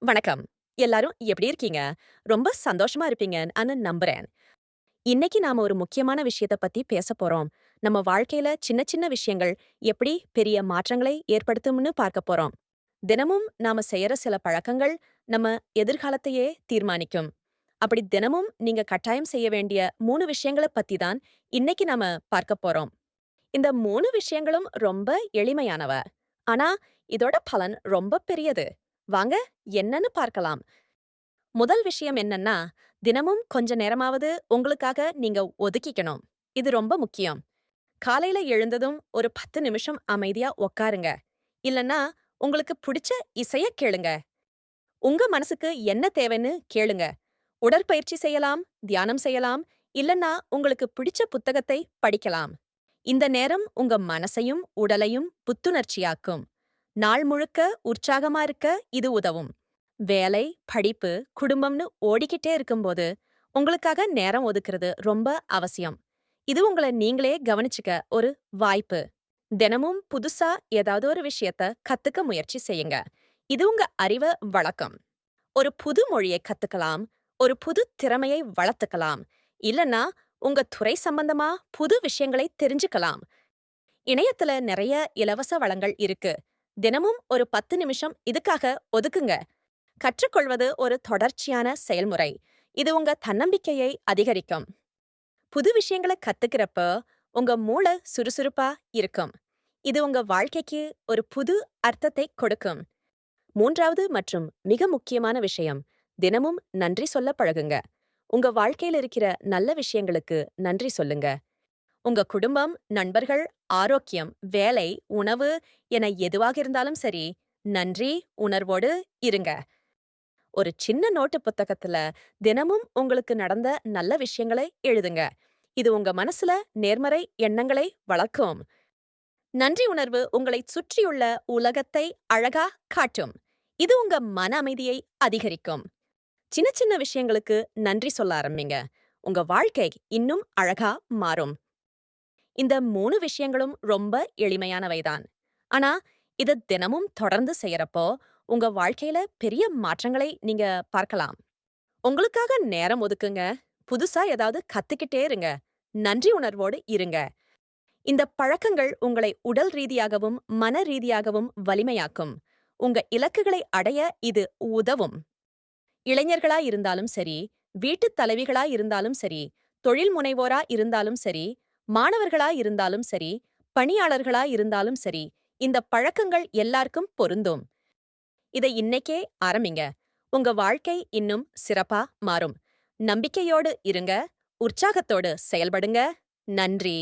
வணக்கம். எல்லாரும் எப்படி இருக்கீங்க? ரொம்ப சந்தோஷமா இருப்பீங்கன்னு நம்புறேன். இன்னைக்கு நாம ஒரு முக்கியமான விஷயத்த பத்தி பேசப் போறோம். நம்ம வாழ்க்கையில சின்ன சின்ன விஷயங்கள் எப்படி பெரிய மாற்றங்களை ஏற்படுத்தும்னு பார்க்கப் போறோம். தினமும் நாம செய்யற சில பழக்கங்கள் நம்ம எதிர்காலத்தையே தீர்மானிக்கும். அப்படி தினமும் நீங்க கட்டாயம் செய்ய வேண்டிய 3 விஷயங்கள பத்தி தான் இன்னைக்கு நாம பார்க்கப் போறோம். இந்த 3 விஷயங்களும் ரொம்ப எளிமையானவ. ஆனா இதோட பலன் ரொம்ப பெரியது. வாங்க என்னன்னு பார்க்கலாம். முதல் விஷயம் என்னன்னா, தினமும் கொஞ்ச நேரமாவது உங்களுக்காக நீங்க ஒதுக்கிக்கணும். இது ரொம்ப முக்கியம். காலையில எழுந்ததும் ஒரு 10 நிமிஷம் அமைதியா உக்காருங்க. இல்லன்னா, உங்களுக்கு புடிச்ச இசைய கேளுங்க. உங்க மனசுக்கு என்ன தேவைன்னு கேளுங்க. உடற்பயிற்சி செய்யலாம், தியானம் செய்யலாம், இல்லன்னா உங்களுக்கு பிடிச்ச புத்தகத்தை படிக்கலாம். இந்த நேரம் உங்க மனசையும், உடலையும் புத்துணர்ச்சியாக்கும். நாள் முழுக்க உற்சாகமா இருக்க இது உதவும். வேலை, படிப்பு, குடும்பம்னு ஓடிக்கிட்டே இருக்கும்போது, உங்களுக்காக நேரம் ஒதுக்குறது ரொம்ப அவசியம். இது உங்கள நீங்களே கவனிச்சுக்க ஒரு வாய்ப்பு. தினமும் புதுசா ஏதாவது ஒரு விஷயத்த கத்துக்க முயற்சி செய்யுங்க. இது உங்க அறிவ வளர்க்கும். ஒரு புது மொழியை கத்துக்கலாம், ஒரு புது திறமையை வளர்த்துக்கலாம், இல்லன்னா உங்க துறை சம்பந்தமா புது விஷயங்களை தெரிஞ்சுக்கலாம். இணையத்துல நிறைய இலவச வளங்கள் இருக்கு. தினமும் ஒரு 10 நிமிஷம் இதுக்காக ஒதுக்குங்க. கற்றுக்கொள்வது ஒரு தொடர்ச்சியான செயல்முறை. இது உங்க தன்னம்பிக்கையை அதிகரிக்கும். புது விஷயங்கள கத்துக்கிறப்ப உங்க மூளை சுறுசுறுப்பா இருக்கும். இது உங்க வாழ்க்கைக்கு ஒரு புது அர்த்தத்தை கொடுக்கும். 3வது மற்றும் மிக முக்கியமான விஷயம், தினமும் நன்றி சொல்ல பழகுங்க. உங்க வாழ்க்கையில இருக்கிற நல்ல விஷயங்களுக்கு நன்றி சொல்லுங்க. உங்க குடும்பம், நண்பர்கள், ஆரோக்கியம், வேலை, உணவு என எதுவாக இருந்தாலும் சரி, நன்றி உணர்வோடு இருங்க. ஒரு சின்ன நோட்டு புத்தகத்துல தினமும் உங்களுக்கு நடந்த நல்ல விஷயங்களை எழுதுங்க. இது உங்க மனசுல நேர்மறை எண்ணங்களை வளர்க்கும். நன்றி உணர்வு உங்களைச் சுற்றியுள்ள உலகத்தை அழகா காட்டும். இது உங்க மன அமைதியை அதிகரிக்கும். சின்ன சின்ன விஷயங்களுக்கு நன்றி சொல்ல ஆரம்பிங்க. உங்க வாழ்க்கை இன்னும் அழகா மாறும். இந்த 3 விஷயங்களும் ரொம்ப எளிமையானவைதான். ஆனா, இத தினமும் தொடர்ந்து செய்யறப்போ, உங்க வாழ்க்கையில பெரிய மாற்றங்களை நீங்க பார்க்கலாம். உங்களுக்காக நேரம் ஒதுக்குங்க. புதுசா ஏதாவது கத்துக்கிட்டே இருங்க. நன்றி உணர்வோடு இருங்க. இந்த பழக்கங்கள் உங்களை உடல் ரீதியாகவும், மன ரீதியாகவும் வலிமையாக்கும். உங்க இலக்குகளை அடைய இது உதவும். இளைஞர்களா இருந்தாலும் சரி, வீட்டுத் தலைவிகளா இருந்தாலும் சரி, தொழில் முனைவோரா இருந்தாலும் சரி, மாணவர்களா இருந்தாலும் சரி, பணியாளர்களா இருந்தாலும் சரி, இந்த பழக்கங்கள் எல்லாருக்கும் பொருந்தும். இதை இன்னைக்கே ஆரம்பிங்க. உங்க வாழ்க்கை இன்னும் சிறப்பா மாறும். நம்பிக்கையோடு இருங்க. உற்சாகத்தோடு செயல்படுங்க. நன்றி.